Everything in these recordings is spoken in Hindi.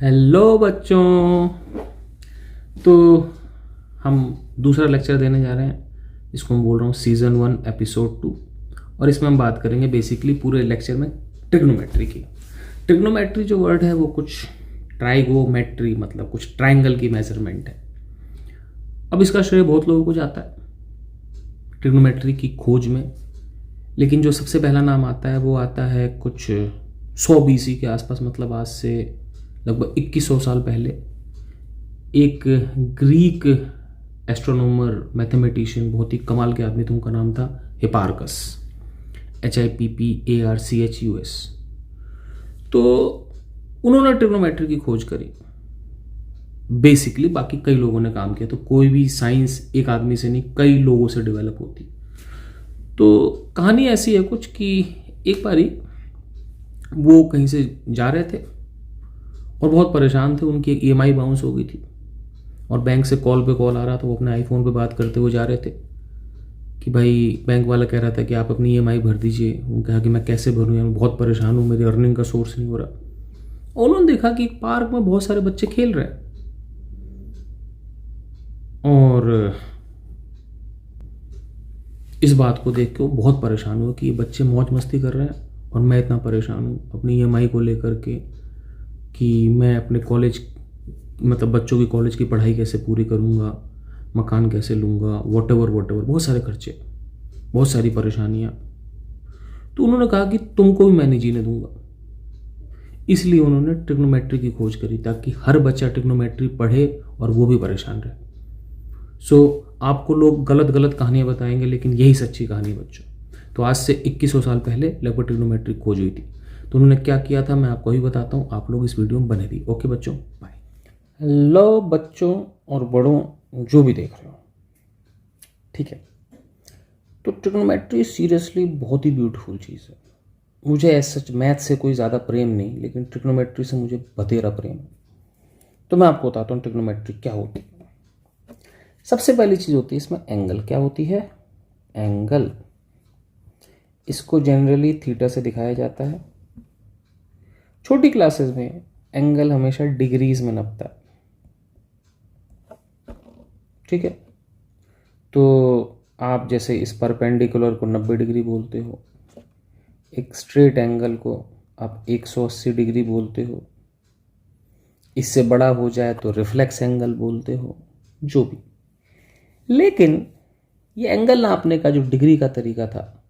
हेलो बच्चों। तो हम दूसरा लेक्चर देने जा रहे हैं। इसको मैं बोल रहा हूँ सीज़न 1 एपिसोड 2। और इसमें हम बात करेंगे बेसिकली पूरे लेक्चर में ट्रिग्नोमेट्री की। ट्रिग्नोमेट्री जो वर्ड है वो कुछ ट्राइगोमेट्री मतलब कुछ ट्राइंगल की मेजरमेंट है। अब इसका श्रेय बहुत लोगों को जाता है ट्रिग्नोमेट्री की खोज में, लेकिन जो सबसे पहला नाम आता है वो आता है कुछ 100 BC के आसपास, मतलब आज से लगभग 2100 साल पहले। एक ग्रीक एस्ट्रोनॉमर मैथमेटिशियन, बहुत ही कमाल के आदमी थे, उनका नाम था हिपार्कस, HIPPARCHUS। तो उन्होंने ट्रिग्नोमेट्री की खोज करी बेसिकली। बाकी कई लोगों ने काम किया, तो कोई भी साइंस एक आदमी से नहीं कई लोगों से डेवलप होती। तो कहानी ऐसी है कुछ कि एक बारी वो कहीं से जा रहे थे और बहुत परेशान थे। उनकी एक EMI बाउंस हो गई थी और बैंक से कॉल पे कॉल आ रहा था। वो अपने आईफोन पे बात करते हुए जा रहे थे कि भाई बैंक वाला कह रहा था कि आप अपनी EMI भर दीजिए। उन्होंने कहा कि मैं कैसे भरूँ यार, मैं बहुत परेशान हूँ, मेरी अर्निंग का सोर्स नहीं हो रहा। और उन्होंने देखा कि एक पार्क में बहुत सारे बच्चे खेल रहे हैं और इस बात को देख के वो बहुत परेशान हुए कि ये बच्चे मौज मस्ती कर रहे हैं और मैं इतना परेशान हूँ अपनी EMI को लेकर के कि मैं अपने कॉलेज मतलब बच्चों की कॉलेज की पढ़ाई कैसे पूरी करूँगा, मकान कैसे लूँगा, वॉटेवर बहुत सारे खर्चे, बहुत सारी परेशानियाँ। तो उन्होंने कहा कि तुमको भी मैं नहीं जीने दूंगा। इसलिए उन्होंने ट्रिग्नोमेट्री की खोज करी ताकि हर बच्चा ट्रिग्नोमेट्री पढ़े और वो भी परेशान रहे। आपको लोग गलत गलत कहानियाँ बताएंगे, लेकिन यही सच्ची कहानी बच्चों। तो आज से 2100 साल पहले लगभग ट्रिग्नोमेट्री खोज हुई थी। तो उन्होंने क्या किया था मैं आपको ही बताता हूँ, आप लोग इस वीडियो में बने रहिए। ओके बच्चों, बाय। हेलो बच्चों और बड़ों जो भी देख रहे हो, ठीक है। तो ट्रिग्नोमेट्री सीरियसली बहुत ही ब्यूटीफुल चीज़ है। मुझे ऐसा सच मैथ से कोई ज़्यादा प्रेम नहीं, लेकिन ट्रिग्नोमेट्री से मुझे बतेरा प्रेम है। तो मैं आपको बताता हूँ ट्रिग्नोमेट्री क्या होती है। सबसे पहली चीज़ होती है इसमें एंगल। क्या होती है? एंगल। इसको जनरली थीटा से दिखाया जाता है। छोटी क्लासेस में एंगल हमेशा डिग्रीज में नपता है, ठीक है। तो आप जैसे इस परपेंडिकुलर को 90 डिग्री बोलते हो, एक स्ट्रेट एंगल को आप 180 डिग्री बोलते हो, इससे बड़ा हो जाए तो रिफ्लेक्स एंगल बोलते हो, जो भी। लेकिन ये एंगल नापने का जो डिग्री का तरीका था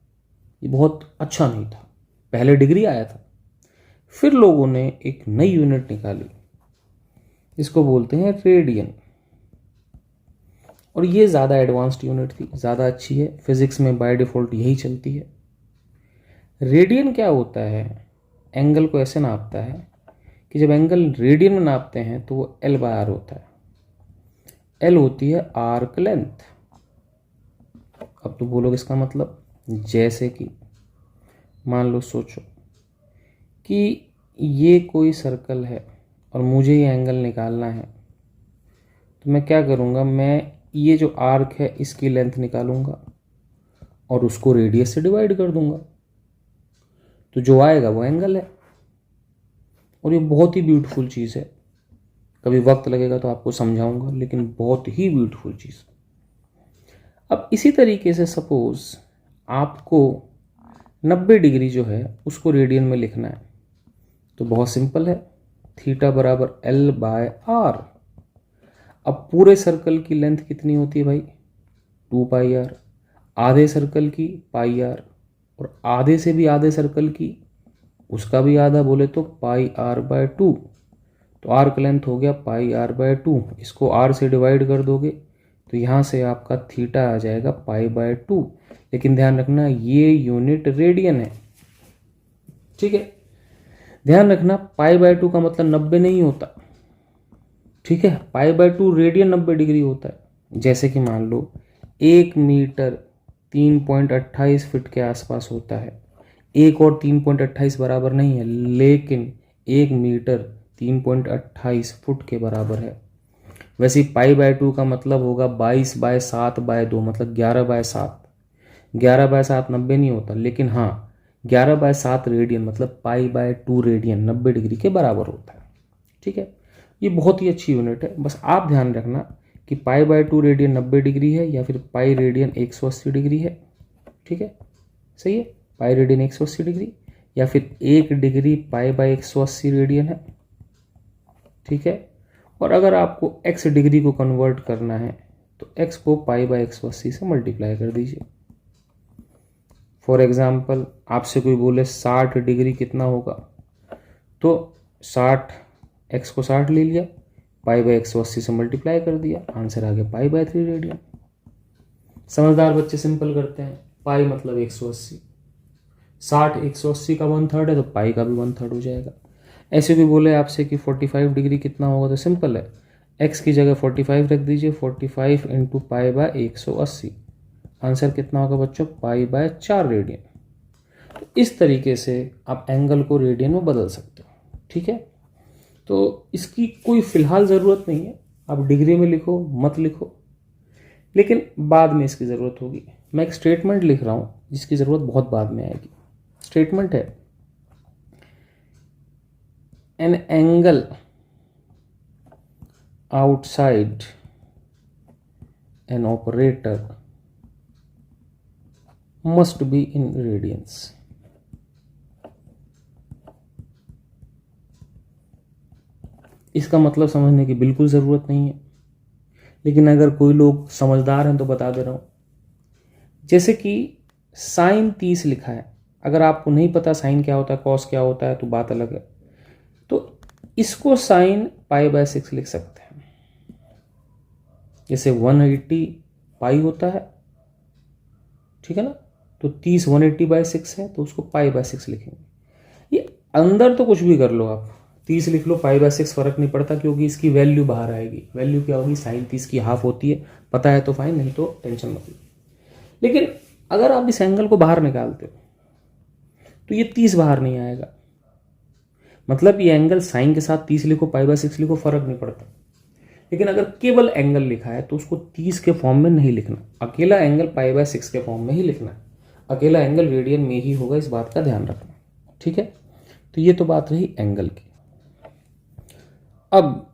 ये बहुत अच्छा नहीं था। पहले डिग्री आया था, फिर लोगों ने एक नई यूनिट निकाली, इसको बोलते हैं रेडियन। और ये ज़्यादा एडवांस्ड यूनिट थी, ज़्यादा अच्छी है। फिजिक्स में बाय डिफ़ॉल्ट यही चलती है। रेडियन क्या होता है? एंगल को ऐसे नापता है कि जब एंगल रेडियन में नापते हैं तो वो L/R होता है। L होती है आर्क लेंथ। अब तो बोलोगे इसका मतलब, जैसे कि मान लो, सोचो कि ये कोई सर्कल है और मुझे ये एंगल निकालना है, तो मैं क्या करूँगा, मैं ये जो आर्क है इसकी लेंथ निकालूंगा और उसको रेडियस से डिवाइड कर दूंगा, तो जो आएगा वो एंगल है। और ये बहुत ही ब्यूटीफुल चीज़ है। कभी वक्त लगेगा तो आपको समझाऊंगा, लेकिन बहुत ही ब्यूटीफुल चीज़। अब इसी तरीके से सपोज आपको 90 डिग्री जो है उसको रेडियन में लिखना है, तो बहुत सिंपल है, थीटा बराबर L/R। अब पूरे सर्कल की लेंथ कितनी होती है भाई? 2πr। आधे सर्कल की πr, और आधे से भी आधे सर्कल की उसका भी आधा बोले तो πr/2। तो आर्क लेंथ हो गया πr/2। इसको r से डिवाइड कर दोगे तो यहाँ से आपका थीटा आ जाएगा π/2। लेकिन ध्यान रखना ये यूनिट रेडियन है, ठीक है। ध्यान रखना π/2 का मतलब 90 नहीं होता, ठीक है। π/2 रेडियन 90 डिग्री होता है। जैसे कि मान लो 1 मीटर 3.28 फीट के आसपास होता है। 1 और 3.28 बराबर नहीं है, लेकिन 1 मीटर 3.28 फुट के बराबर है। वैसे π/2 का मतलब होगा 22/7/2, मतलब 11/7। 11/7 90 नहीं होता, लेकिन हाँ 11/7 रेडियन मतलब π/2 रेडियन 90 डिग्री के बराबर होता है, ठीक है। ये बहुत ही अच्छी यूनिट है। बस आप ध्यान रखना कि π/2 रेडियन 90 डिग्री है या फिर पाई रेडियन 180 डिग्री है। ठीक है, सही है, पाई रेडियन 180 डिग्री या फिर 1 डिग्री π/180 रेडियन है। ठीक है, और अगर आपको x डिग्री को कन्वर्ट करना है तो x को π/180 से मल्टीप्लाई कर दीजिए। फॉर एग्जाम्पल आपसे कोई बोले 60 डिग्री कितना होगा, तो 60, x को 60 ले लिया, π/180 से मल्टीप्लाई कर दिया, आंसर आ गया π/3 रेडियन। समझदार बच्चे सिंपल करते हैं, पाई मतलब 180, 60 180 का 1/3 है तो पाई का भी 1/3 हो जाएगा। ऐसे भी बोले आपसे कि 45 डिग्री कितना होगा, तो सिंपल है, x की जगह 45 रख दीजिए, 45 इंटू π/180, आंसर कितना होगा बच्चों, π/4 रेडियन। तो इस तरीके से आप एंगल को रेडियन में बदल सकते हो। ठीक है, तो इसकी कोई फिलहाल ज़रूरत नहीं है, आप डिग्री में लिखो मत लिखो, लेकिन बाद में इसकी ज़रूरत होगी। मैं एक स्टेटमेंट लिख रहा हूँ जिसकी ज़रूरत बहुत बाद में आएगी। स्टेटमेंट है, an angle outside an operator must be in radiance. इसका मतलब समझने की बिल्कुल ज़रूरत नहीं है, लेकिन अगर कोई लोग समझदार हैं तो बता दे रहा हूँ। जैसे कि साइन 30 लिखा है, अगर आपको नहीं पता साइन क्या होता है, कॉस क्या होता है, तो बात अलग है। तो इसको साइन π/6 लिख सकते हैं। जैसे 180 पाई होता है, ठीक है ना, तो 30 180/6 है, तो उसको π/6 लिखेंगे। ये अंदर तो कुछ भी कर लो आप, 30 लिख लो, π/6 फर्क नहीं पड़ता, क्योंकि इसकी वैल्यू बाहर आएगी। वैल्यू क्या होगी, साइन 30 की हाफ होती है, पता है तो फाइन, नहीं तो टेंशन मत लो। लेकिन अगर आप इस एंगल को बाहर निकालते हो तो ये 30 बाहर नहीं आएगा, मतलब ये एंगल साइन के साथ 30 लिखो π/6 लिखो, फर्क नहीं पड़ता। लेकिन अगर केवल एंगल लिखा है तो उसको 30 के फॉर्म में नहीं लिखना, अकेला एंगल π/6 के फॉर्म में ही लिखना है, अकेला एंगल रेडियन में ही होगा, इस बात का ध्यान रखना। ठीक है, तो ये तो बात रही एंगल की। अब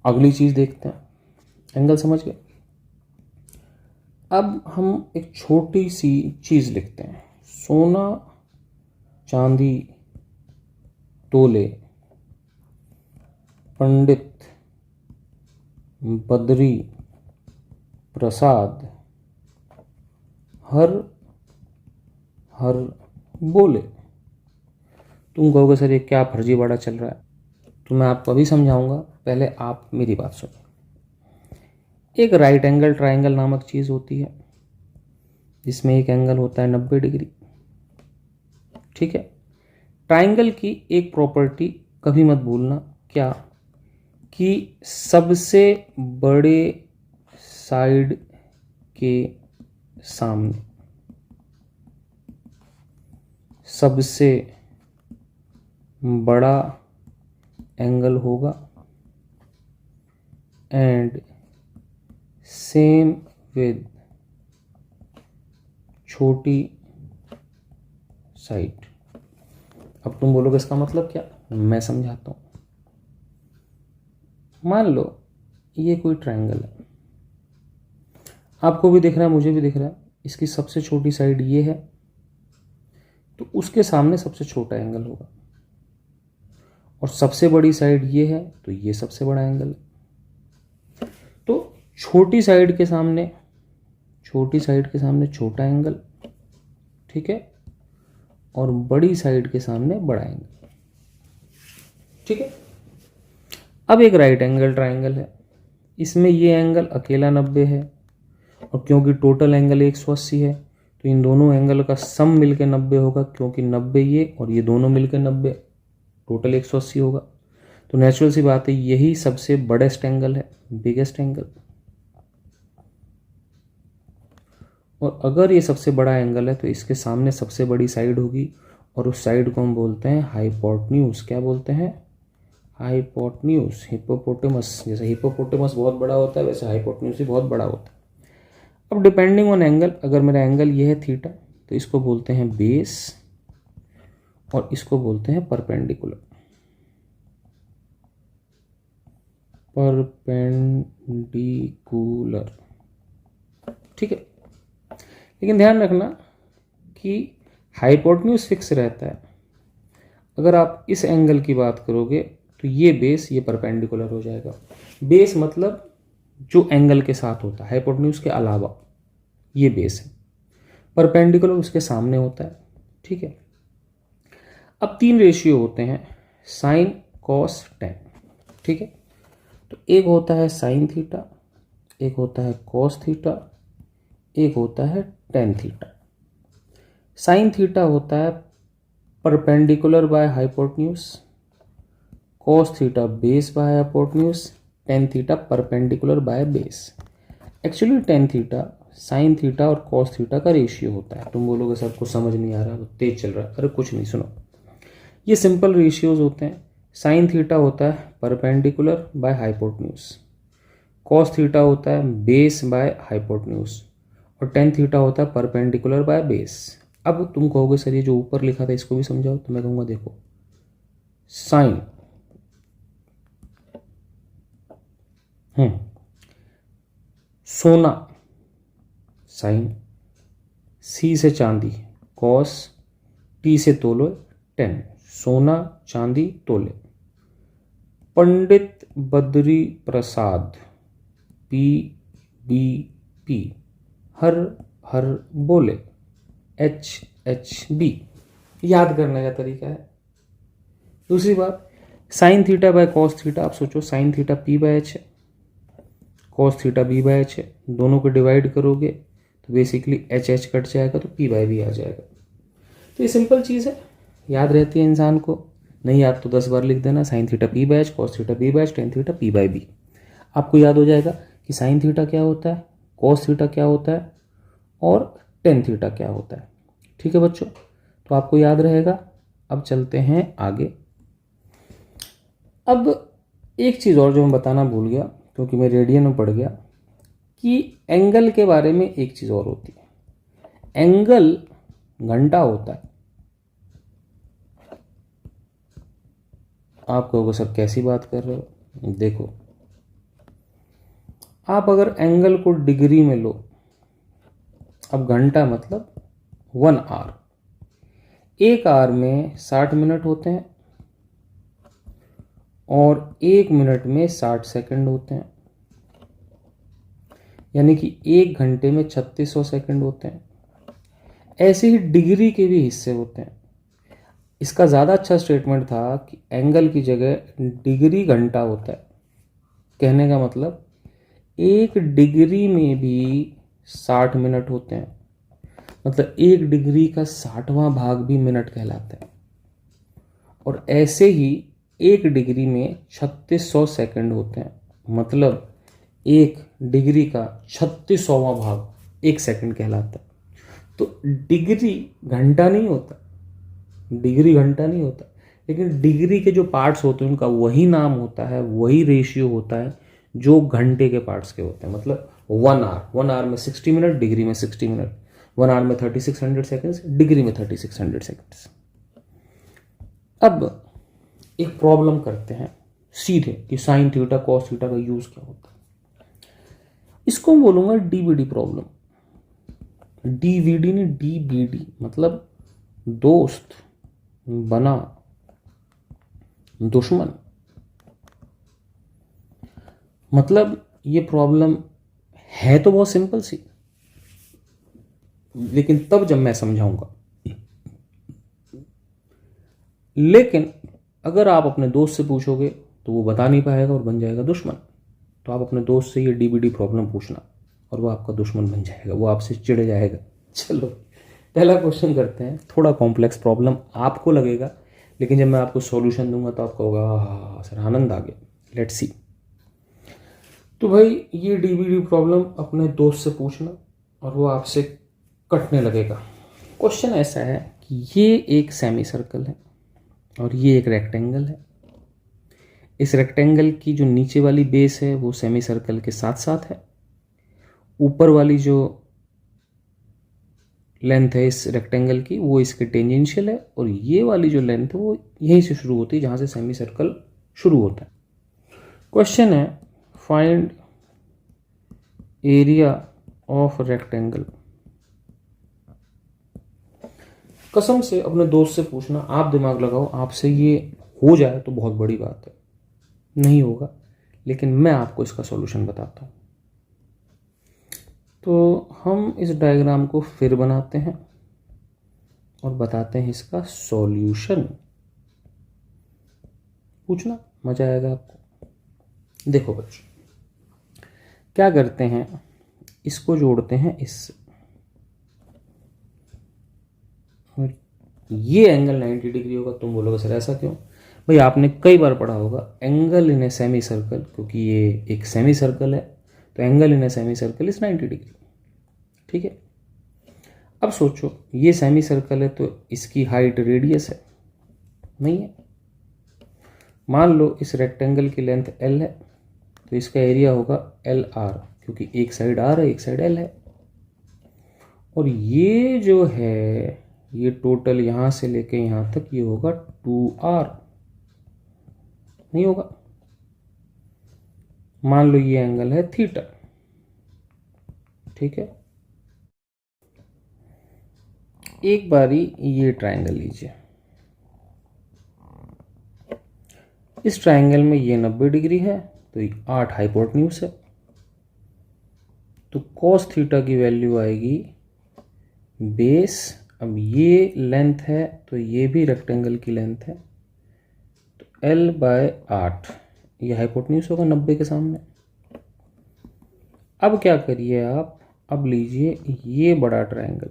अगली चीज देखते हैं, एंगल समझ गए। अब हम एक छोटी सी चीज लिखते हैं, सोना चांदी तोले पंडित बद्री प्रसाद हर हर बोले। तुम कहोगे सर ये क्या फर्जीवाड़ा चल रहा है, तो मैं आपको अभी समझाऊंगा, पहले आप मेरी बात सुनो। एक राइट एंगल ट्राइंगल नामक चीज़ होती है जिसमें एक एंगल होता है 90 डिग्री। ठीक है, ट्राइंगल की एक प्रॉपर्टी कभी मत भूलना, क्या, कि सबसे बड़े साइड के सामने सबसे बड़ा एंगल होगा एंड सेम विद छोटी साइड। अब तुम बोलोगे इसका मतलब क्या, मैं समझाता हूँ। मान लो ये कोई ट्रायंगल है, आपको भी दिख रहा है मुझे भी दिख रहा है, इसकी सबसे छोटी साइड ये है, तो उसके सामने सबसे छोटा एंगल होगा, और सबसे बड़ी साइड ये है तो ये सबसे बड़ा एंगल है। तो छोटी साइड के सामने छोटा एंगल, ठीक है, और बड़ी साइड के सामने बड़ा एंगल, ठीक है। अब एक राइट एंगल ट्रायंगल है, इसमें ये एंगल अकेला 90 है, और क्योंकि टोटल एंगल 180 है तो इन दोनों एंगल का सम मिलकर 90 होगा, क्योंकि 90 ये और ये दोनों मिलकर 90, टोटल 180 होगा। तो नेचुरल सी बात है यही सबसे बड़ेस्ट एंगल है, बिगेस्ट एंगल। और अगर ये सबसे बड़ा एंगल है तो इसके सामने सबसे बड़ी साइड होगी, और उस साइड को हम बोलते हैं हाइपोटेन्यूज। क्या बोलते हैं? हाइपोटेन्यूज। हिप्पोपोटेमस, जैसे हिप्पोपोटेमस बहुत बड़ा होता है वैसे हाइपोटेन्यूज भी बहुत बड़ा होता है। अब डिपेंडिंग ऑन एंगल, अगर मेरा एंगल ये है थीटा, तो इसको बोलते हैं बेस और इसको बोलते हैं परपेंडिकुलर। परपेंडिकुलर, ठीक है। लेकिन ध्यान रखना कि हाइपोटेन्यूज फिक्स रहता है। अगर आप इस एंगल की बात करोगे तो ये बेस ये परपेंडिकुलर हो जाएगा। बेस मतलब जो एंगल के साथ होता है, हाइपोटेन्यूज के अलावा ये बेस है। परपेंडिकुलर उसके सामने होता है, ठीक है। अब 3 रेशियो होते हैं, साइन, कॉस, टेन, ठीक है। तो एक होता है साइन थीटा, एक होता है कॉस थीटा, एक होता है टेन थीटा। साइन थीटा होता है perpendicular by hypotenuse, cos theta base by hypotenuse, tan theta perpendicular by base. Actually ten theta sine theta और कॉस थीटा का रेशियो होता है। तुम बोलोगे सर कुछ समझ नहीं आ रहा, तेज चल रहा है। अरे कुछ नहीं, सुनो, ये सिंपल रेशियोज होते हैं। साइन थीटा होता है perpendicular by hypotenuse, cos theta होता है बेस बाय हाइपोटेन्यूज, और टेन थीटा होता है परपेंडिकुलर बाय बेस। अब तुम कहोगे सर ये जो ऊपर लिखा था इसको भी समझाओ, तो मैं कहूँगा देखो, साइन सोना, साइन, सी से चांदी, कॉस, टी से तोलो, टेन, सोना चांदी तोले। Pandit Badri Prasad, P B P, हर हर बोले, एच एच बी। याद करने का तरीका है। दूसरी बात, sine theta by cos theta. आप सोचो sine theta P by H है, cos theta B by H है, दोनों को डिवाइड करोगे तो बेसिकली एच एच कट जाएगा तो पी बाय बी आ जाएगा। तो ये सिंपल चीज़ है, याद रहती है इंसान को। नहीं याद तो 10 बार लिख देना, sine theta P by H, cos theta B by H, tan theta P by B. आपको याद हो जाएगा कि साइन थीटा क्या होता है, कॉस थीटा क्या होता है और टेन थीटा क्या होता है। ठीक है बच्चों, तो आपको याद रहेगा। अब चलते हैं आगे। अब एक चीज़ और जो मैं बताना भूल गया क्योंकि मैं रेडियन में पढ़ गया, कि एंगल के बारे में एक चीज़ और होती है। एंगल घंटा होता है। आप कहोगे सर कैसी बात कर रहे हो? देखो, आप अगर एंगल को डिग्री में लो, अब घंटा मतलब 1 आवर, 1 आवर में 60 मिनट होते हैं और 1 मिनट में 60 सेकंड होते हैं, यानी कि 1 घंटे में 3600 सेकंड होते हैं। ऐसे ही डिग्री के भी हिस्से होते हैं। इसका ज़्यादा अच्छा स्टेटमेंट था कि एंगल की जगह डिग्री घंटा होता है। कहने का मतलब 1 डिग्री में भी 60 मिनट होते हैं, मतलब 1 डिग्री का 60वां भाग भी मिनट कहलाता है। और ऐसे ही 1 डिग्री में 3600 सेकंड होते हैं, मतलब 1 डिग्री का 3600वां भाग 1 सेकंड कहलाता है। तो डिग्री घंटा नहीं होता, डिग्री घंटा नहीं होता, लेकिन डिग्री के जो पार्ट्स होते हैं उनका वही नाम होता है, वही रेशियो होता है जो घंटे के पार्ट्स के होते हैं। मतलब 1 आवर, 1 आवर में 60 मिनट, डिग्री में 60 मिनट, 1 आवर में 3600 सेकेंड्स, डिग्री में 3600 सेकेंड्स। अब एक प्रॉब्लम करते हैं सीधे कि साइन थीटा कॉस थीटा का यूज क्या होता है। इसको मैं बोलूंगा डीबीडी प्रॉब्लम। डीवीडी नहीं, डीबीडी मतलब दोस्त बना दुश्मन। मतलब ये प्रॉब्लम है तो बहुत सिंपल सी, लेकिन तब जब मैं समझाऊंगा। लेकिन अगर आप अपने दोस्त से पूछोगे तो वो बता नहीं पाएगा और बन जाएगा दुश्मन। तो आप अपने दोस्त से ये डीबीडी प्रॉब्लम पूछना और वो आपका दुश्मन बन जाएगा, वो आपसे चिढ़ जाएगा। चलो पहला क्वेश्चन करते हैं। थोड़ा कॉम्प्लेक्स प्रॉब्लम आपको लगेगा, लेकिन जब मैं आपको सॉल्यूशन दूंगा तो आपको होगा हाँ सर आनंद आ गया। Let's see. तो भाई ये डीबीडी प्रॉब्लम अपने दोस्त से पूछना और वो आपसे कटने लगेगा। क्वेश्चन ऐसा है कि ये एक सेमी सर्कल है और ये एक रेक्टेंगल है। इस रेक्टेंगल की जो नीचे वाली बेस है वो सेमी सर्कल के साथ साथ है। ऊपर वाली जो लेंथ है इस रेक्टेंगल की वो इसके टेंजेंशियल है, और ये वाली जो लेंथ है वो यहीं से शुरू होती है जहां से सेमी सर्कल शुरू होता है। क्वेश्चन है फाइंड एरिया ऑफ रेक्टेंगल। कसम से अपने दोस्त से पूछना, आप दिमाग लगाओ, आपसे ये हो जाए तो बहुत बड़ी बात है, नहीं होगा, लेकिन मैं आपको इसका सॉल्यूशन बताता हूँ। तो हम इस डायग्राम को फिर बनाते हैं और बताते हैं इसका सॉल्यूशन। पूछना, मजा आएगा आपको। देखो बच्चों, क्या करते हैं, इसको जोड़ते हैं इससे, ये एंगल 90 डिग्री होगा। तुम बोलोगे सर ऐसा क्यों? भाई आपने कई बार पढ़ा होगा angle in a semi circle, क्योंकि ये एक सेमी सर्कल है तो angle in a semi circle is 90 degree. ठीक है, अब सोचो ये सेमी सर्कल है तो इसकी हाइट रेडियस है, नहीं है। मान लो इस रेक्टेंगल की लेंथ L है तो इसका एरिया होगा LR, क्योंकि एक साइड R है एक साइड L है। और ये जो है ये टोटल यहां से लेके यहां तक ये होगा 2R, नहीं होगा। मान लो ये एंगल है थीटा। ठीक है, एक बारी ये ट्रायंगल लीजिए, इस ट्रायंगल में ये 90 डिग्री है तो 8 हाइपोटेन्यूज है, तो cos थीटा की वैल्यू आएगी बेस। अब ये लेंथ है तो ये भी रेक्टेंगल की लेंथ है, तो L/8 ये हाइपोटेन्यूज होगा 90 के सामने। अब क्या करिए आप, अब लीजिए ये बड़ा ट्रायंगल,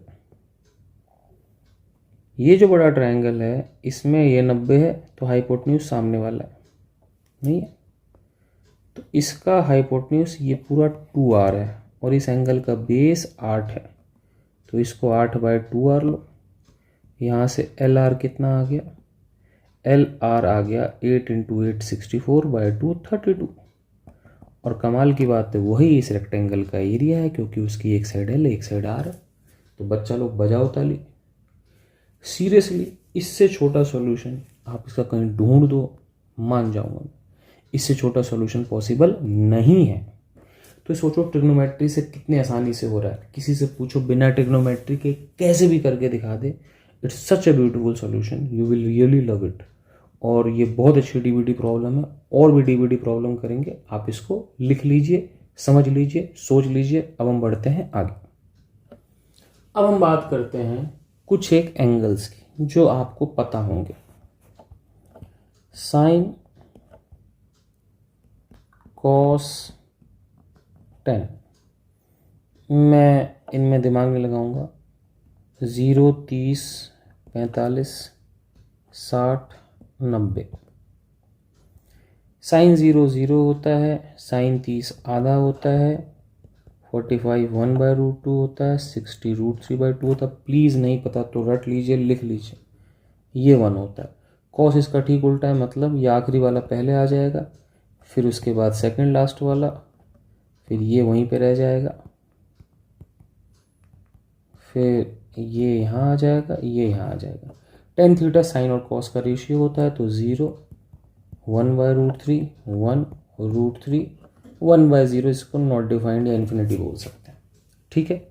ये जो बड़ा ट्रायंगल है इसमें ये 90 है तो हाइपोटेन्यूज सामने वाला है, नहीं है, तो इसका हाइपोटेन्यूज ये पूरा 2R है और इस एंगल का बेस 8 है, तो इसको 8/2R लो। यहाँ से LR कितना आ गया, LR आ गया 8 × 8 64/2 32। और कमाल की बात है वही इस रेक्टेंगल का एरिया है, क्योंकि उसकी एक साइड L एक साइड R है। तो बच्चा लोग बजाओ ताली। सीरियसली इससे छोटा सॉल्यूशन आप इसका कहीं ढूंढ दो, मान जाऊंगा, इससे छोटा सॉल्यूशन पॉसिबल नहीं है। तो सोचो ट्रिग्नोमेट्री से कितने आसानी से हो रहा है, किसी से पूछो बिना ट्रिग्नोमेट्री के कैसे भी करके दिखा दे, it's such a beautiful solution, you will really love it. और ये बहुत अच्छी डीबीडी प्रॉब्लम है, और भी डीबीडी प्रॉब्लम करेंगे, आप इसको लिख लीजिए, समझ लीजिए, सोच लीजिए। अब हम बढ़ते हैं आगे। अब हम बात करते हैं कुछ एक एंगल्स की जो आपको पता होंगे। साइन, कॉस, टेन, मैं इनमें दिमाग नहीं लगाऊंगा। 0, 30, 45, 60, 90। साइन 0 0 होता है, साइन 30 आधा होता है, 45 1/√2 होता है, 60 √3/2 होता है। प्लीज़ नहीं पता तो रट लीजिए, लिख लीजिए, ये 1 होता है। कॉस इसका ठीक उल्टा है, मतलब ये आखिरी वाला पहले आ जाएगा, फिर उसके बाद सेकंड लास्ट वाला, फिर ये वहीं पे रह जाएगा, फिर ये यहाँ आ जाएगा, ये यहाँ आ जाएगा। टेन थीटा साइन और कॉस का रेशियो होता है, तो 0 1/√3 1 √3 1/0, इसको नॉट डिफाइंड या इन्फिनिटी बोल सकते हैं। ठीक है,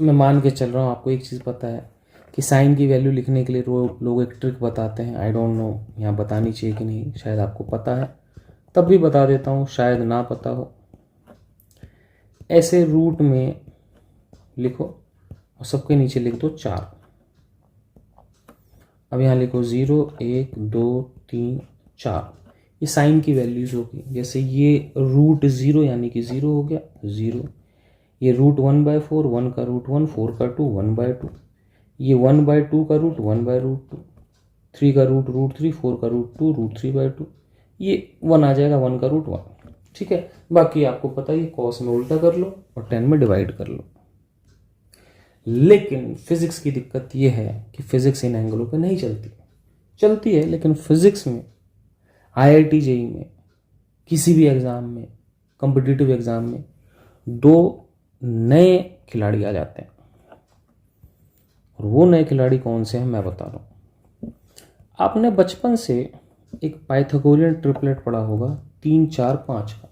मैं मान के चल रहा हूँ आपको एक चीज़ पता है कि साइन की वैल्यू लिखने के लिए लोग एक ट्रिक बताते हैं, आई डोंट नो यहाँ बतानी चाहिए कि नहीं, शायद आपको पता है तब भी बता देता हूँ, शायद ना पता हो। ऐसे रूट में लिखो और सबके नीचे लिख दो 4। अब यहाँ लिखो 0 1 2 3 4, ये साइन की वैल्यूज होगी। जैसे ये √0 यानी कि 0 हो गया 0, ये √1/4 1 का √1 4 का 2 1/2, ये 1/2 का रूट 1/√2, 3 का रूट √3 4 का √2 √3/2, ये 1 आ जाएगा 1 का √1। ठीक है, बाकी आपको पता ही, कॉस में उल्टा कर लो और 10 में डिवाइड कर लो। लेकिन फिजिक्स की दिक्कत ये है कि फिजिक्स इन एंगलों पे नहीं चलती है, लेकिन फिजिक्स में IIT JEE में, किसी भी एग्ज़ाम में, कॉम्पिटिटिव एग्ज़ाम में 2 नए खिलाड़ी आ जाते हैं, और वो नए खिलाड़ी कौन से हैं मैं बता रहा हूँ। आपने बचपन से एक पाइथागोरियन ट्रिपलेट पढ़ा होगा 3 4 5 का।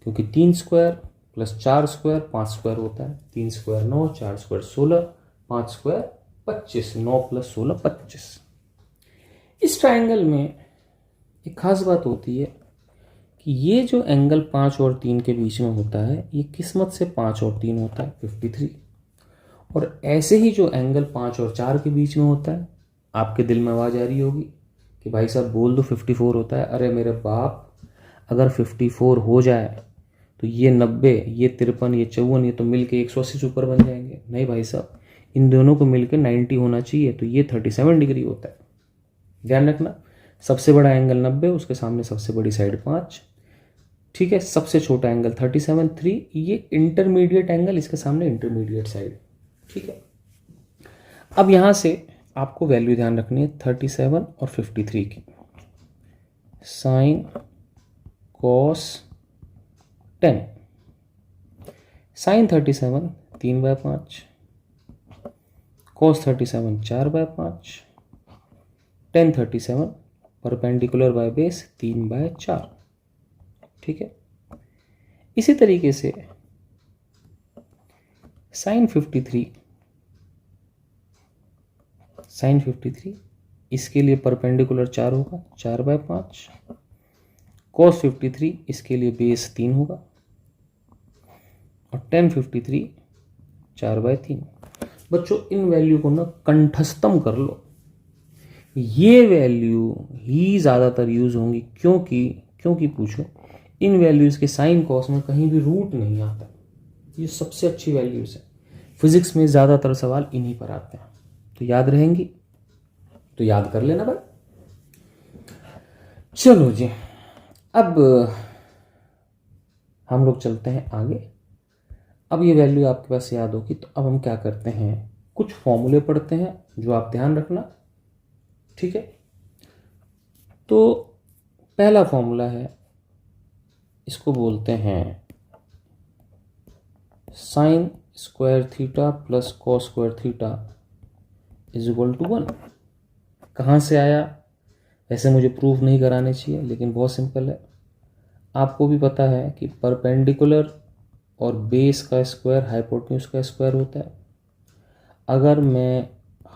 क्योंकि 3 स्क्वायर प्लस 4 स्क्वायर 5 स्क्वायर होता है। 3 स्क्वायर 9, 4 स्क्वायर 16, 5 स्क्वायर 25, 9 प्लस 16 25। इस ट्राइंगल में एक खास बात होती है कि ये जो एंगल 5 और 3 के बीच में होता है, ये किस्मत से 5 और 3 होता है 53। और ऐसे ही जो एंगल 5 और 4 के बीच में होता है, आपके दिल में आवाज़ आ रही होगी कि भाई साहब बोल दो 54 होता है। अरे मेरे बाप, अगर 54 हो जाए तो ये 90, ये 53, ये 54, ये तो मिलके 180 से ऊपर बन जाएंगे। नहीं भाई साहब, इन दोनों को मिलके 90 होना चाहिए, तो ये 37 डिग्री होता है। ध्यान रखना, सबसे बड़ा एंगल 90, उसके सामने सबसे बड़ी साइड 5, ठीक है। सबसे छोटा एंगल 37 3, ये इंटरमीडिएट एंगल, इसके सामने इंटरमीडिएट साइड, ठीक है। अब यहां से आपको वैल्यू ध्यान रखनी है 37 और 53 की। Sine cos 10, sine 37 3/5, cos 37 4/5, tan 37 perpendicular by base 3/4, ठीक है। इसी तरीके से साइन 53, साइन 53 इसके लिए परपेंडिकुलर 4 होगा 4/5, कॉस 53 इसके लिए बेस 3 होगा, और टेन 53 4/3। बच्चों इन वैल्यू को ना कंठस्थम कर लो, ये वैल्यू ही ज़्यादातर यूज होंगी। क्योंकि पूछो, इन वैल्यूज़ के साइन कॉस में कहीं भी रूट नहीं आता। ये सबसे अच्छी वैल्यूज़ है। फिजिक्स में ज़्यादातर सवाल इन्हीं पर आते हैं, तो याद रहेंगी तो याद कर लेना भाई। चलो जी, अब हम लोग चलते हैं आगे। अब ये वैल्यू आपके पास याद होगी, तो अब हम क्या करते हैं, कुछ फॉर्मूले पढ़ते हैं जो आप ध्यान रखना, ठीक है। तो पहला फॉर्मूला है, इसको बोलते हैं sine square theta plus cos square theta is equal to 1। कहाँ से आया, वैसे मुझे प्रूफ नहीं कराने चाहिए, लेकिन बहुत सिंपल है। आपको भी पता है कि परपेंडिकुलर और बेस का स्क्वायर हाइपोटेन्यूज का स्क्वायर होता है। अगर मैं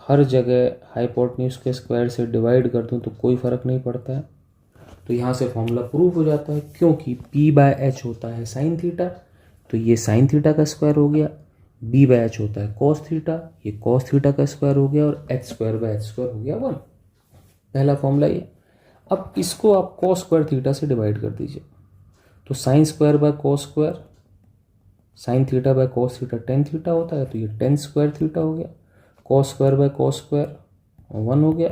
हर जगह हाइपोटेन्यूज के स्क्वायर से डिवाइड कर दूं तो कोई फ़र्क नहीं पड़ता है, तो यहाँ से फॉर्मूला प्रूफ हो जाता है। क्योंकि p/h होता है साइन थीटा, तो ये साइन थीटा का स्क्वायर हो गया। b/h होता है कॉस थीटा, ये कॉस थीटा का स्क्वायर हो गया, और h²/h² हो गया 1। पहला फॉर्मूला ये। अब इसको आप कॉस स्क्वायर थीटा से डिवाइड कर दीजिए, तो sine square by cos square, sign theta by cos theta tan theta होता है, तो ये टेन स्क्वायर थीटा हो गया। Cos square by cos square 1 हो गया,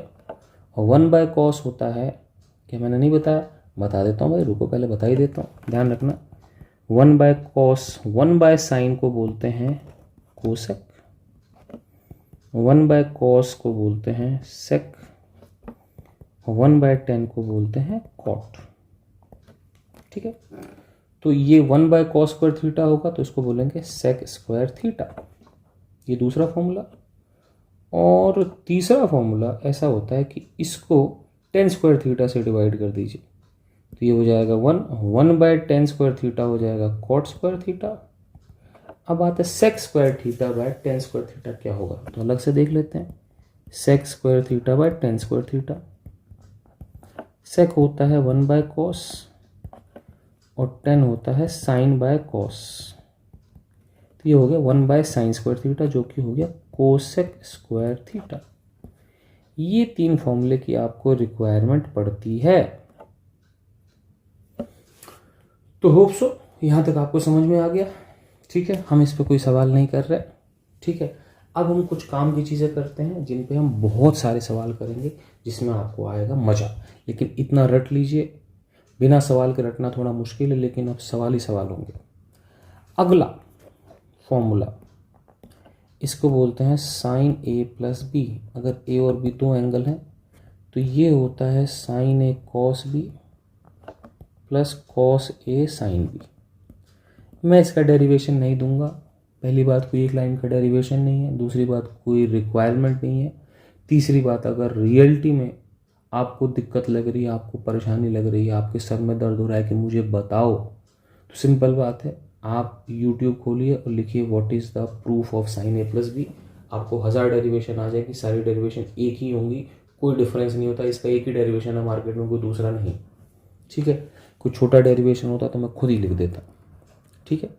और 1/cos होता है, क्या मैंने नहीं बताया, बता देता हूँ भाई, रुको पहले बता ही देता हूँ, ध्यान रखना। 1/cos 1/sin को बोलते हैं कोसेक, 1/cos को बोलते हैं सेक, 1/tan को बोलते हैं कॉट, ठीक है। तो ये 1/cos स्क्वायर थीटा होगा, तो इसको बोलेंगे सेक स्क्वायर थीटा, ये दूसरा फॉर्मूला। और तीसरा फॉर्मूला ऐसा होता है कि इसको टेन स्क्वायर थीटा से डिवाइड कर दीजिए, तो ये हो जाएगा 1/10 स्क्वायर थीटा हो जाएगा कॉट स्क्वायर थीटा। अब आता है sec square theta by tan square theta क्या होगा, तो अलग से देख लेते हैं। Sec square theta by tan square theta, sec होता है 1/cos और 10 होता है साइन बाय कॉस, तो ये हो गया 1/sin स्क्वायर थीटा, जो कि हो गया कोसेक स्क्वायर थीटा। ये 3 फॉर्मूले की आपको रिक्वायरमेंट पड़ती है। तो होप सो यहाँ तक आपको समझ में आ गया, ठीक है। हम इस पे कोई सवाल नहीं कर रहे, ठीक है। अब हम कुछ काम की चीज़ें करते हैं जिन पे हम बहुत सारे सवाल करेंगे, जिसमें आपको आएगा मज़ा। लेकिन इतना रट लीजिए, बिना सवाल के रटना थोड़ा मुश्किल है, लेकिन अब सवाल ही सवाल होंगे। अगला फॉर्मूला, इसको बोलते हैं साइन ए प्लस बी। अगर ए और बी दो एंगल हैं, तो ये होता है sign A cos B plus cos A sine B. मैं इसका डेरिवेशन नहीं दूंगा। पहली बात, कोई एक लाइन का डेरिवेशन नहीं है। दूसरी बात, कोई रिक्वायरमेंट नहीं है। तीसरी बात, अगर रियलिटी में आपको दिक्कत लग रही है, आपको परेशानी लग रही है, आपके सर में दर्द हो रहा है कि मुझे बताओ, तो सिंपल बात है, आप YouTube खोलिए और लिखिए what is the proof of sine A plus B, आपको 1000 डेरिवेशन आ जाएगी, सारी डेरिवेशन एक ही होंगी, कोई डिफरेंस नहीं होता, इसका एक ही डेरिवेशन है मार्केट में, कोई दूसरा नहीं। ठीक है, कोई छोटा डेरिवेशन होता तो मैं खुद ही लिख देता। ठीक है,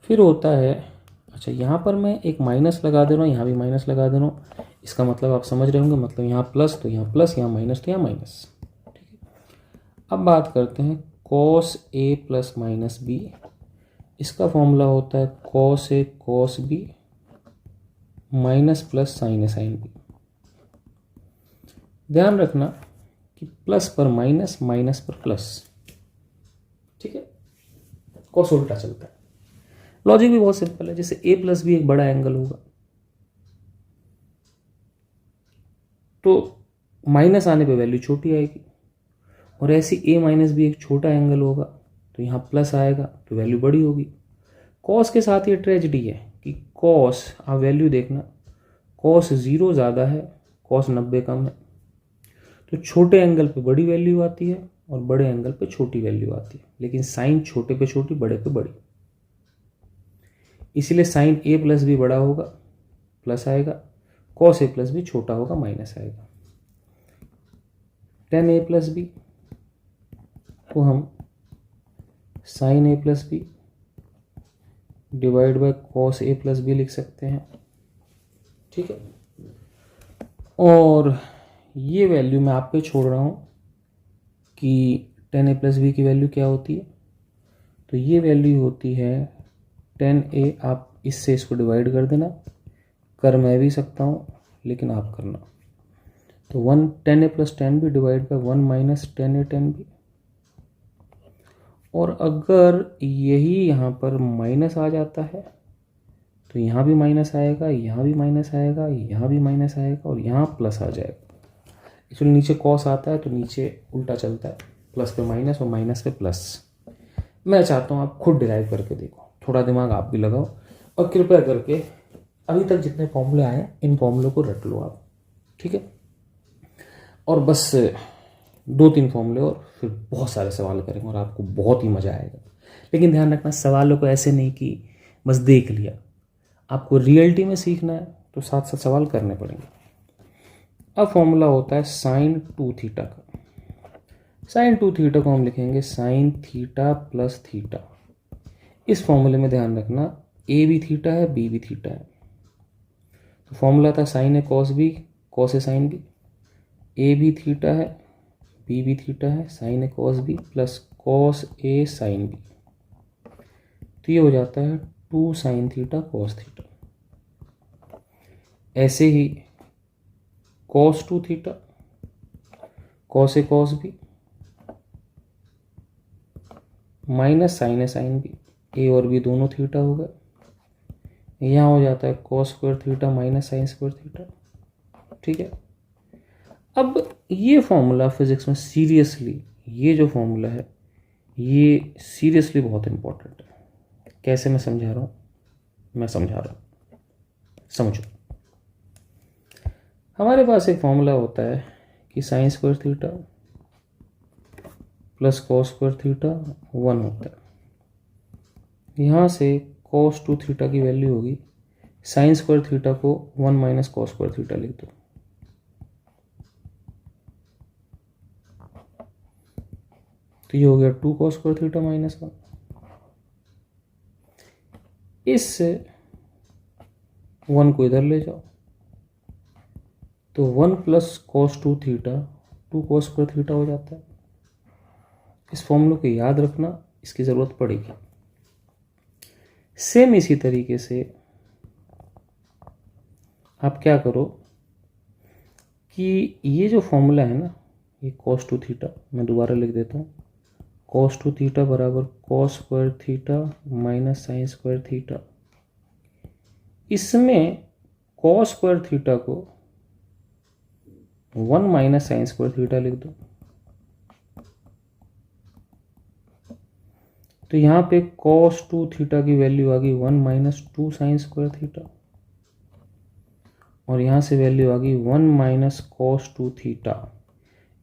फिर होता है, अच्छा यहाँ पर मैं एक माइनस लगा दे रहा हूँ, यहाँ भी माइनस लगा दे रहा हूँ, इसका मतलब आप समझ रहे होंगे, मतलब यहाँ प्लस तो यहाँ प्लस, यहाँ माइनस तो यहाँ माइनस। ठीक है, अब बात करते हैं cos A plus minus B. इसका फॉर्मूला होता है cos A cos B minus plus sine A sine B. ध्यान रखना कि प्लस पर माइनस, माइनस पर प्लस। ठीक है, कॉस उल्टा चलता है। लॉजिक भी बहुत सिंपल है, जैसे ए प्लस बी एक बड़ा एंगल होगा तो माइनस आने पे वैल्यू छोटी आएगी, और ऐसी ए माइनस बी एक छोटा एंगल होगा तो यहाँ प्लस आएगा तो वैल्यू बड़ी होगी। कॉस के साथ ये ट्रेजेडी है कि कॉस, आप वैल्यू देखना, कॉस 0 ज़्यादा है, कॉस 90 कम है, तो छोटे एंगल पे बड़ी वैल्यू आती है और बड़े एंगल पे छोटी वैल्यू आती है, लेकिन साइन छोटे पे छोटी, बड़े पे बड़ी। इसीलिए साइन ए प्लस बी बड़ा होगा प्लस आएगा, कॉस ए प्लस बी छोटा होगा माइनस आएगा। टेन ए प्लस बी को हम sine A plus B divide by cos A plus B लिख सकते हैं। ठीक है, और ये वैल्यू मैं आप पे छोड़ रहा हूँ कि टेन ए प्लस बी की वैल्यू क्या होती है। तो ये वैल्यू होती है 10a, आप इससे इसको डिवाइड कर देना, कर मैं भी सकता हूँ लेकिन आप करना। तो 10a plus 10b divide by 1 minus 10a 10b। और अगर यही यहाँ पर माइनस आ जाता है तो यहाँ भी माइनस आएगा, यहाँ भी माइनस आएगा, यहाँ भी माइनस आएगा और यहाँ प्लस आ जाएगा। एक्चुअली नीचे कॉस आता है तो नीचे उल्टा चलता है, प्लस पे माइनस और माइनस पे प्लस। मैं चाहता हूँ आप खुद डिराइव करके देखो, थोड़ा दिमाग आप भी लगाओ, और कृपया करके अभी तक जितने फॉर्मूले आए हैं इन फॉर्मूलों को रट लो आप। ठीक है, और बस 2-3 फॉर्मूले और फिर बहुत सारे सवाल करेंगे और आपको बहुत ही मज़ा आएगा। लेकिन ध्यान रखना, सवालों को ऐसे नहीं कि बस देख लिया, आपको रियलिटी में सीखना है तो साथ साथ सवाल करने पड़ेंगे। अब फॉर्मूला होता है साइन 2 थीटा का। साइन 2 थीटा को हम लिखेंगे साइन थीटा प्लस थीटा। इस फॉर्मूले में ध्यान रखना ए भी थीटा है, बी भी थीटा है। तो फॉर्मूला था साइन ए कॉस बी कॉस ए साइन बी। ए भी थीटा है, बी भी थीटा है, sign A cos B plus cos A sine B. तो ये हो जाता है 2 साइन थीटा कॉस थीटा। ऐसे ही cos 2 theta cos A cos B minus sign A sine B. ए और बी दोनों थीटा हो गए। यहाँ हो जाता है cos square theta minus sign square theta. ठीक है, अब ये फॉर्मूला फिजिक्स में सीरियसली, ये जो फॉर्मूला है ये सीरियसली बहुत इंपॉर्टेंट है। कैसे मैं समझा रहा हूँ, मैं समझा रहा हूँ, समझो। हमारे पास एक फॉर्मूला होता है कि sign square theta plus cos square theta 1 होता है। यहाँ से कॉस 2 थीटा की वैल्यू होगी, साइन स्क्वायर थीटा को 1 माइनस कॉस स्क्वायर थीटा लिख दो। तो ये हो गया 2 कॉस स्क्वायर थीटा माइनस 1। इससे 1 को इधर ले जाओ तो 1 plus cos 2 theta 2 cos square theta हो जाता है। इस फॉर्मूले को याद रखना, इसकी ज़रूरत पड़ेगी। सेम इसी तरीके से आप क्या करो कि ये जो फॉर्मूला है ना, ये कॉस 2 थीटा, मैं दोबारा लिख देता हूँ, कॉस 2 थीटा बराबर cos square theta minus sign square theta. इसमें कॉस स्क्वायर थीटा को 1 माइनस साइन स्क्वायर थीटा लिख दो। तो यहाँ पे cos 2 थीटा की वैल्यू आ गई 1 माइनस 2 साइन स्क्वायर थीटा, और यहाँ से वैल्यू आ गई 1 माइनस cos 2 थीटा।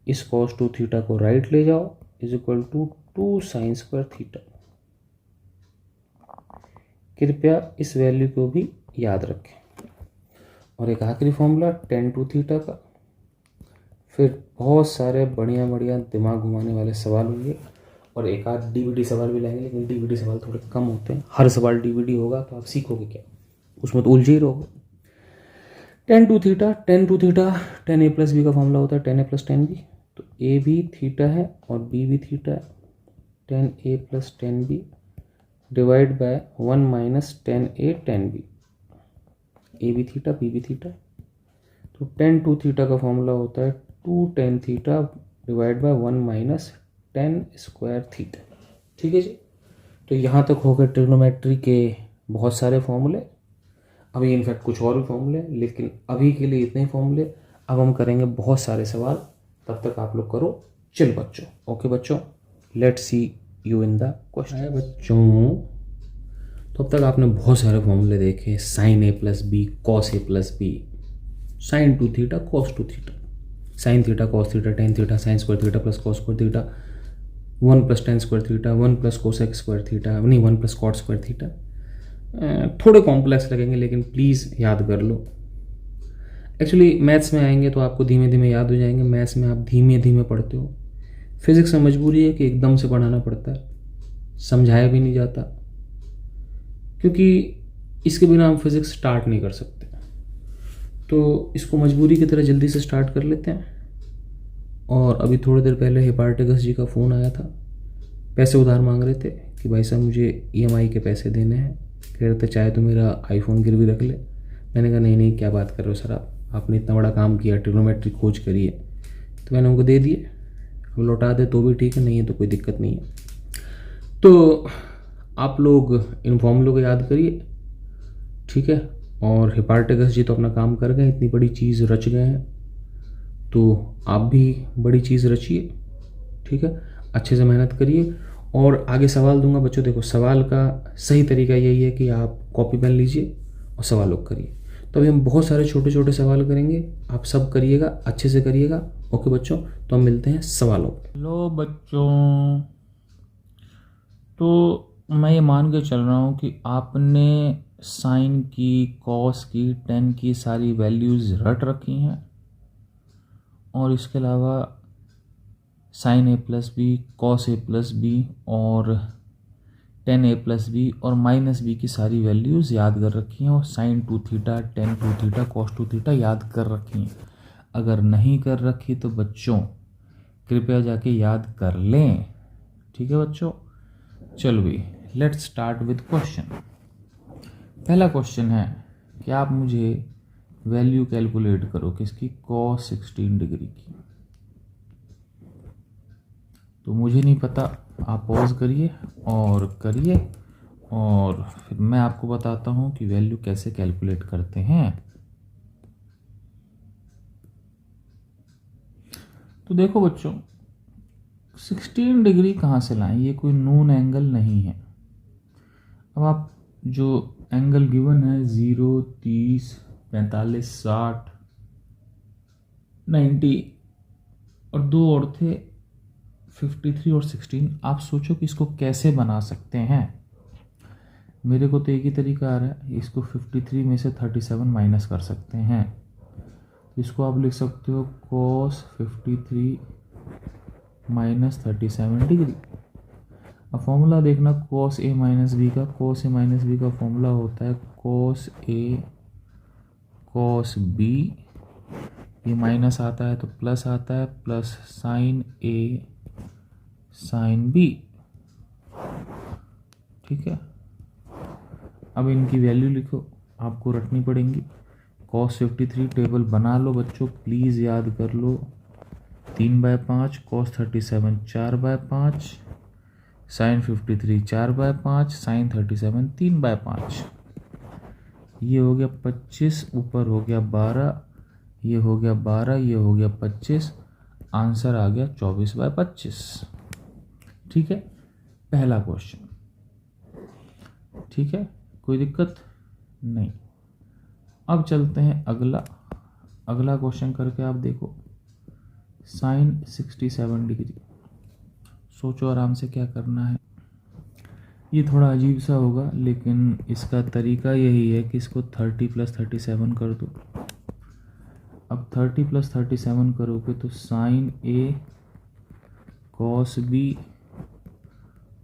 इस cos 2 थीटा को राइट ले जाओ is equal to 2 sine square theta. कृपया इस वैल्यू को भी याद रखें। और एक आखिरी फॉर्मूला tan 2 थीटा का। फिर बहुत सारे बढ़िया बढ़िया दिमाग घुमाने वाले सवाल होंगे और एक आध डीवीडी सवाल भी लाएंगे, लेकिन डीवीडी सवाल थोड़े कम होते हैं। हर सवाल डीवीडी होगा तो आप सीखोगे क्या, उसमें तो उलझे ही रहोगे। tan 2 theta, tan 2 theta tan a plus B का फॉर्मूला होता है tan a plus tan b। तो a भी थीटा है और b भी थीटा है। tan a plus tan b divide by 1 minus tan a tan b। a भी थीटा b भी थीटा। तो tan 2 थीटा का फॉर्मूला होता है 2 tan theta divide by 1 minus tan square theta. ठीक है जी। तो यहाँ तक हो गए ट्रिग्नोमेट्री के बहुत सारे फॉर्मूले। अभी इनफैक्ट कुछ और भी फॉर्मूले, लेकिन अभी के लिए इतने ही फॉर्मूले। अब हम करेंगे बहुत सारे सवाल, तब तक आप लोग करो चिल बच्चों। ओके बच्चों, let's see you in the question. बच्चों तो अब तक आपने बहुत सारे फॉर्मूले देखे, sine A plus B, cos A plus B, sine 2 theta cos 2 theta, sine theta cos theta, tan theta sine square theta plus cos square theta, 1 plus tan square theta, 1 plus cosec square theta, नहीं 1 प्लस कॉट स्क्वायर थीटा। थोड़े कॉम्प्लेक्स लगेंगे लेकिन प्लीज़ याद कर लो। एक्चुअली मैथ्स में आएंगे तो आपको धीमे धीमे याद हो जाएंगे। मैथ्स में आप धीमे धीमे पढ़ते हो, फिजिक्स में मजबूरी है कि एकदम से पढ़ाना पड़ता है, समझाया भी नहीं जाता, क्योंकि इसके बिना हम फिजिक्स स्टार्ट नहीं कर सकते। तो इसको मजबूरी की तरह जल्दी से स्टार्ट कर लेते हैं। और अभी थोड़ी देर पहले हिपार्टिकस जी का फ़ोन आया था, पैसे उधार मांग रहे थे कि भाई साहब मुझे EMI के पैसे देने हैं। कह रहे थे चाहे तो मेरा आईफोन गिरवी रख ले। मैंने कहा नहीं नहीं, क्या बात कर रहे हो सर, आपने इतना बड़ा काम किया, ट्रिग्नोमेट्री खोज करी है, तो मैंने उनको दे दिए। अब लौटा दे तो भी ठीक है, नहीं है तो कोई दिक्कत नहीं है। तो आप लोग इन फॉर्मूलों को याद करिए, ठीक है। और हिपार्टिकस जी तो अपना काम कर गए, इतनी बड़ी चीज़ रच गए हैं, तो आप भी बड़ी चीज़ रचिए, ठीक है। अच्छे से मेहनत करिए और आगे सवाल दूंगा बच्चों। देखो सवाल का सही तरीका यही है कि आप कॉपी पेन लीजिए और सवालों करिए। तो अभी हम बहुत सारे छोटे छोटे सवाल करेंगे, आप सब करिएगा, अच्छे से करिएगा। ओके बच्चों, तो हम मिलते हैं सवालों पे। हेलो बच्चों, तो मैं ये मान के चल रहा हूँ कि आपने साइन की, कॉस की, टेन की सारी वैल्यूज़ रट रखी हैं और इसके अलावा sine A plus B, cos A plus B और टेन ए प्लस बी और माइनस बी की सारी वैल्यूज़ याद कर रखी हैं और sine 2 theta, tan 2 theta, cos 2 theta याद कर रखी हैं। अगर नहीं कर रखी तो बच्चों कृपया जाके याद कर लें, ठीक है बच्चों। चलो भी लेट्स स्टार्ट विद क्वेश्चन। पहला क्वेश्चन है कि आप मुझे वैल्यू कैलकुलेट करो किसकी, cos 16 डिग्री की। तो मुझे नहीं पता, आप पॉज करिए और करिए और फिर मैं आपको बताता हूं कि वैल्यू कैसे कैलकुलेट करते हैं। तो देखो बच्चों, 16 डिग्री कहाँ से लाएं, ये कोई नून एंगल नहीं है। अब आप जो एंगल गिवन है 0, 30, 45, 60, 90 और दो और थे 53 और 16, आप सोचो कि इसको कैसे बना सकते हैं। मेरे को तो एक ही तरीका आ रहा है, इसको 53 में से 37 माइनस कर सकते हैं। तो इसको आप लिख सकते हो cos 53 माइनस 37 डिग्री। अब फॉर्मूला देखना cos a माइनस बी का, cos a माइनस बी का फॉर्मूला होता है cos a cos b, ये माइनस आता है तो प्लस आता है, plus sine a sine b, ठीक है। अब इनकी वैल्यू लिखो, आपको रखनी पड़ेंगी। cos 53 टेबल बना लो बच्चों, प्लीज़ याद कर लो। 3/5, cos 37 4/5, साइन 53 4/5, साइन 37 3/5। ये हो गया 25, ऊपर हो गया 12, ये हो गया 12, ये हो गया 25, आंसर आ गया 24/25। ठीक है, पहला क्वेश्चन। ठीक है, कोई दिक्कत नहीं। अब चलते हैं अगला क्वेश्चन करके आप देखो, साइन 67 डिग्री। सोचो आराम से क्या करना है। ये थोड़ा अजीब सा होगा, लेकिन इसका तरीका यही है कि इसको 30 + 37 कर दो। अब 30 + 37 करोगे तो sign A cos B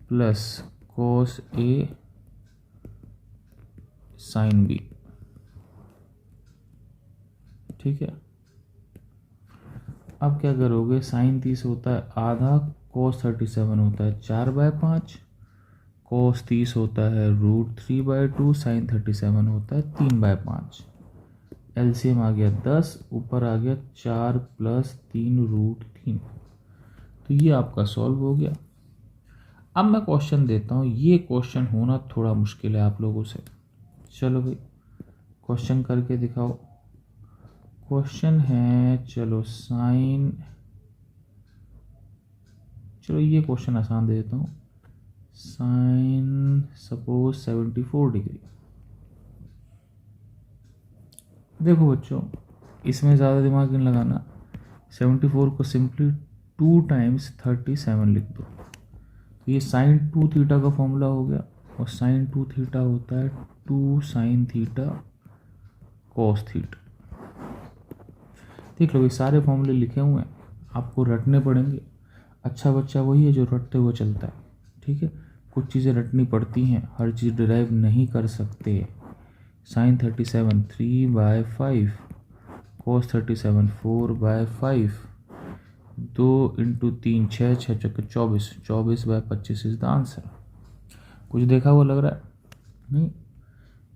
plus cos A sine B, ठीक है। अब क्या करोगे, साइन 30 होता है आधा, कॉस 37 होता है 4/5, कॉस 30 होता है √3/2, साइन 37 होता है 3/5। एलसीएम आ गया 10, ऊपर आ गया 4 + 3√3। तो ये आपका सॉल्व हो गया। अब मैं क्वेश्चन देता हूँ, ये क्वेश्चन होना थोड़ा मुश्किल है आप लोगों से। चलो भाई क्वेश्चन करके दिखाओ। क्वेश्चन है, चलो ये क्वेश्चन आसान दे देता हूँ। Sine suppose 74 degree. देखो बच्चों, इसमें ज़्यादा दिमाग नहीं लगाना। 74 को सिंपली 2 × 37 लिख दो। तो ये साइन 2 थीटा का फॉर्मूला हो गया, और साइन 2 थीटा होता है 2 sin थीटा कॉस थीटा। देख लो, ये सारे फॉर्मूले लिखे हुए हैं, आपको रटने पड़ेंगे। अच्छा बच्चा वही है जो रटते हुए चलता है, ठीक है। कुछ चीज़ें रटनी पड़ती हैं, हर चीज़ डिराइव नहीं कर सकते। Sine 37 3/5, cos 37 4/5, 2 × 3 6, 6 × 24, 24/25 is the answer. कुछ देखा हुआ लग रहा है? नहीं,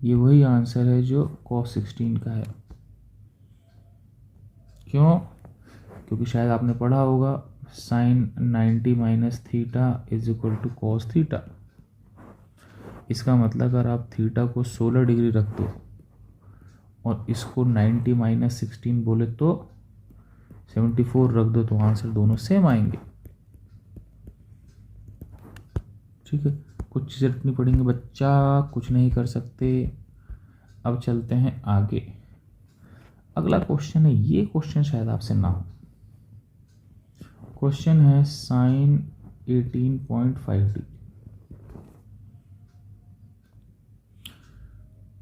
ये वही आंसर है जो cos 16 का है। क्यों? क्योंकि शायद आपने पढ़ा होगा साइन 90 - थीटा = cos थीटा। इसका मतलब अगर आप थीटा को 16 डिग्री रख दो और इसको 90 - 16 बोले तो 74 रख दो, तो आंसर दोनों सेम आएंगे, ठीक है। कुछ चीज़ें रखनी पड़ेंगी बच्चा, कुछ नहीं कर सकते। अब चलते हैं आगे। अगला क्वेश्चन है, ये क्वेश्चन शायद आपसे ना हो। क्वेश्चन है साइन 18.5 डिग्री।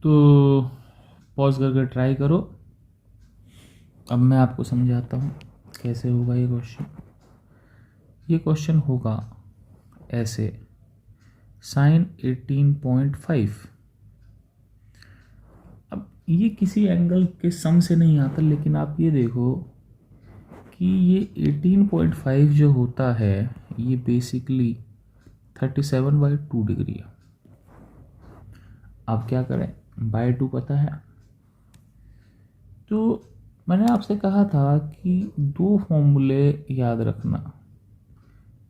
तो पॉज करके ट्राई करो। अब मैं आपको समझाता हूँ कैसे होगा ये क्वेश्चन। ये क्वेश्चन होगा ऐसे, साइन 18.5। अब ये किसी एंगल के सम से नहीं आता, लेकिन आप ये देखो कि ये 18.5 जो होता है ये बेसिकली 37/2 डिग्री है। अब क्या करें, /2 पता है। तो मैंने आपसे कहा था कि 2 फॉर्मूले याद रखना।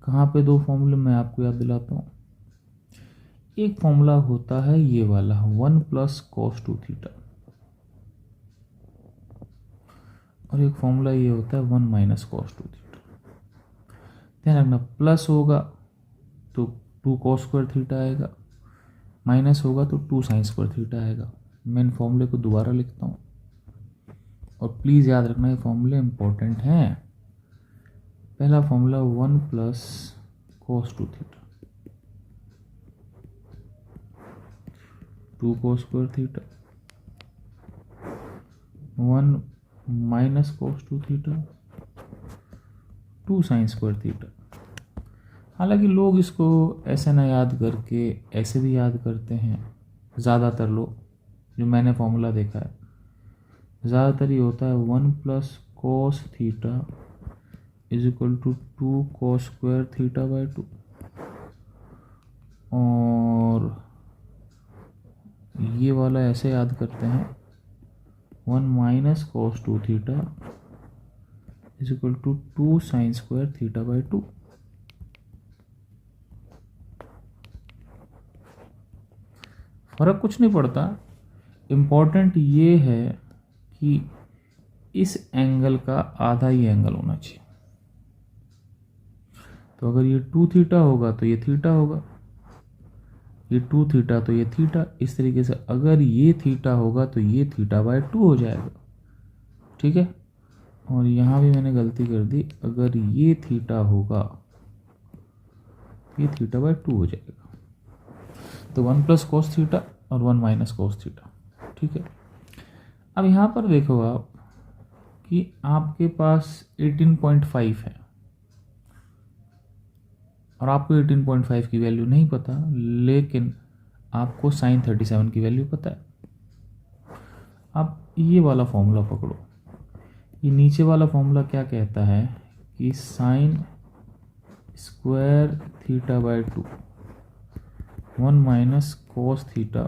कहाँ पे 2 फॉर्मूले, मैं आपको याद दिलाता हूँ। एक फॉर्मूला होता है ये वाला 1 + cos 2 थीटा, और एक फॉर्मूला ये होता है 1 - cos 2 थीटा। ध्यान रखना, प्लस होगा तो 2 cos स्क्वायर थीटा आएगा, माइनस होगा तो 2 sin स्क्वायर थीटा आएगा। मैं इन फॉर्मूले को दोबारा लिखता हूँ, और प्लीज़ याद रखना ये फॉर्मूले इंपॉर्टेंट हैं। पहला formula 1 + cos 2 theta, 2 cos square theta, 1 - cos 2 theta, 2 sin square theta. हालांकि लोग इसको ऐसे ना याद करके ऐसे भी याद करते हैं, ज़्यादातर लोग, जो मैंने फॉर्मूला देखा है ज़्यादातर ये होता है 1 + cos थीटा = 2 cos स्क्वायर थीटा/2, और ये वाला ऐसे याद करते हैं 1 - cos 2 थीटा = 2 sin स्क्वायर थीटा/2। फर्क कुछ नहीं पड़ता, इम्पॉर्टेंट ये है कि इस एंगल का आधा ही एंगल होना चाहिए। तो अगर ये 2 थीटा होगा तो ये थीटा होगा, ये 2 थीटा तो ये थीटा। इस तरीके से अगर ये थीटा होगा तो ये थीटा/2 हो जाएगा, ठीक है। और यहाँ भी मैंने गलती कर दी, अगर ये थीटा होगा ये थीटा/2 हो जाएगा। तो 1 प्लस कोस थीटा और 1 माइनस कोस थीटा, ठीक है। अब यहाँ पर देखो आप कि आपके पास 18.5 है और आपको 18.5 की वैल्यू नहीं पता, लेकिन आपको साइन 37 की वैल्यू पता है। अब ये वाला फॉर्मूला पकड़ो। ये नीचे वाला फॉर्मूला क्या कहता है कि sign square theta bye 2 1 minus cos theta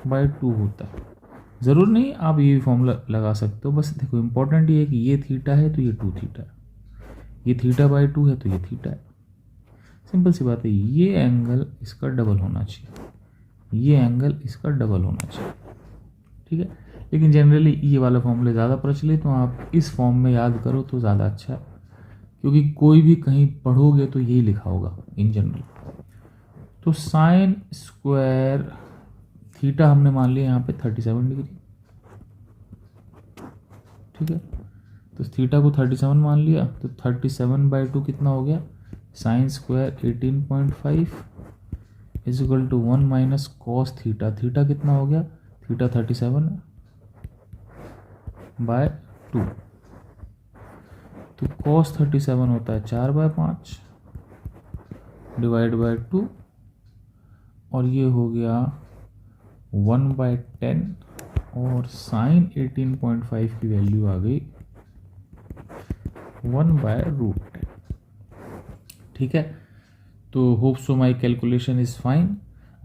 by 2 होता है। ज़रूर नहीं आप ये फॉर्मूला लगा सकते हो, बस देखो इंपॉर्टेंट ये है कि ये थीटा है तो ये 2 थीटा है, ये थीटा बाय 2 है तो ये थीटा है। सिंपल सी बात है, ये एंगल इसका डबल होना चाहिए, ये एंगल इसका डबल होना चाहिए, ठीक है। लेकिन जनरली ये वाला फॉर्मूले ज़्यादा प्रचलित, तो आप इस फॉर्म में याद करो तो ज़्यादा अच्छा है, क्योंकि कोई भी कहीं पढ़ोगे तो यही लिखा होगा इन जनरल। तो साइन स्क्वायर थीटा हमने मान लिया यहाँ पे 37 डिग्री, ठीक है। तो थीटा को 37 मान लिया, तो 37/2 कितना हो गया, sine square 18.5 is equal to 1 minus cos theta, theta कितना हो गया, थीटा 37/2, तो कॉस 37 होता है 4/5 डिवाइड बाय 2, और ये हो गया 1/10, और साइन 18.5 की वैल्यू आ गई 1/√10, ठीक है। तो hope so my calculation is fine.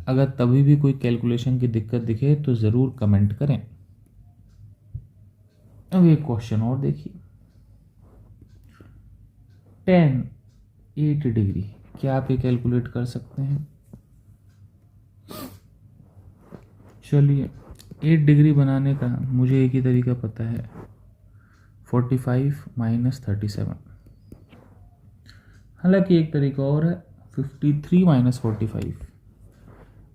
अगर तभी भी कोई कैलकुलेशन की दिक्कत दिखे तो ज़रूर कमेंट करें। अब एक क्वेश्चन और देखिए, tan 8 डिग्री, क्या आप ये कैलकुलेट कर सकते हैं? चलिए 8 डिग्री बनाने का मुझे एक ही तरीका पता है, 45 माइनस 37। हालांकि एक तरीका और है, 53 माइनस 45।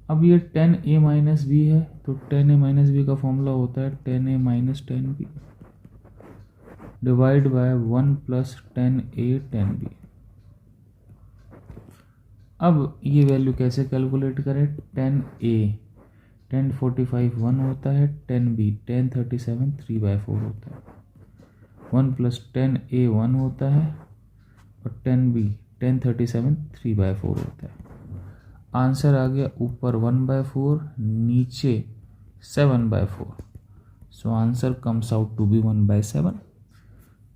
अब ये 10a माइनस बी है, तो 10a माइनस बी का फॉर्मूला होता है 10a minus 10b divide by 1 plus 10a 10b। अब ये वैल्यू कैसे कैलकुलेट करें, 10a 1045 1 होता है, 10b 1037 3/4 होता है, 1 प्लस 10a 1 होता है और 10b 1037 3/4 होता है। आंसर आ गया ऊपर 1/4, नीचे 7/4, so answer comes out to be 1/7।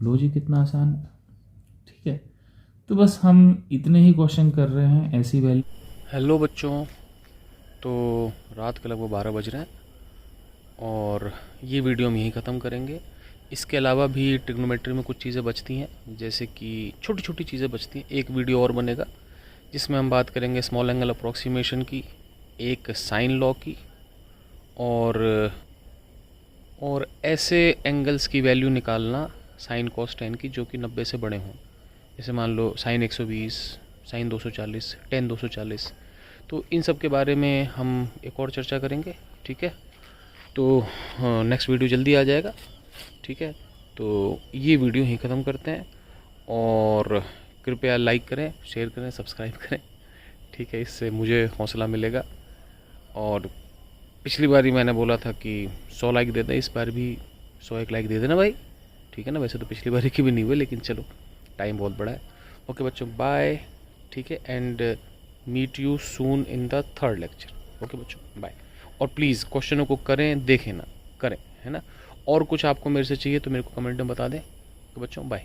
लो जी, कितना आसान है, ठीक है। तो बस हम इतने ही क्वेश्चन कर रहे हैं, ऐसी वैल्यू। हेलो बच्चों, तो रात के लगभग 12 बज रहे हैं और ये वीडियो हम यहीं ख़त्म करेंगे। इसके अलावा भी ट्रिग्नोमेट्री में कुछ चीज़ें बचती हैं, जैसे कि छोटी छोटी चीज़ें बचती हैं। एक वीडियो और बनेगा जिसमें हम बात करेंगे स्मॉल एंगल अप्रॉक्सीमेशन की, एक साइन लॉ की, और ऐसे एंगल्स की वैल्यू निकालना साइन कॉस टेन की जो कि 90 से बड़े हों। जैसे मान लो साइन 120, साइन 240, टेन 240। तो इन सब के बारे में हम एक और चर्चा करेंगे, ठीक है। तो नेक्स्ट वीडियो जल्दी आ जाएगा, ठीक है। तो ये वीडियो ही ख़त्म करते हैं, और कृपया लाइक करें, शेयर करें, सब्सक्राइब करें, ठीक है। इससे मुझे हौसला मिलेगा। और पिछली बार ही मैंने बोला था कि 100 लाइक दे दें, इस बार भी 101 लाइक दे देना भाई, ठीक है ना। वैसे तो पिछली बार की भी नहीं हुई, लेकिन चलो टाइम बहुत बड़ा है। ओके बच्चों, बाय, ठीक है। And meet you soon in the third lecture. Okay बच्चों, बाय। और प्लीज़ क्वेश्चनों को करें, देखें ना, करें, है ना। और कुछ आपको मेरे से चाहिए तो मेरे को कमेंट में बता दें। तो बच्चों बाय।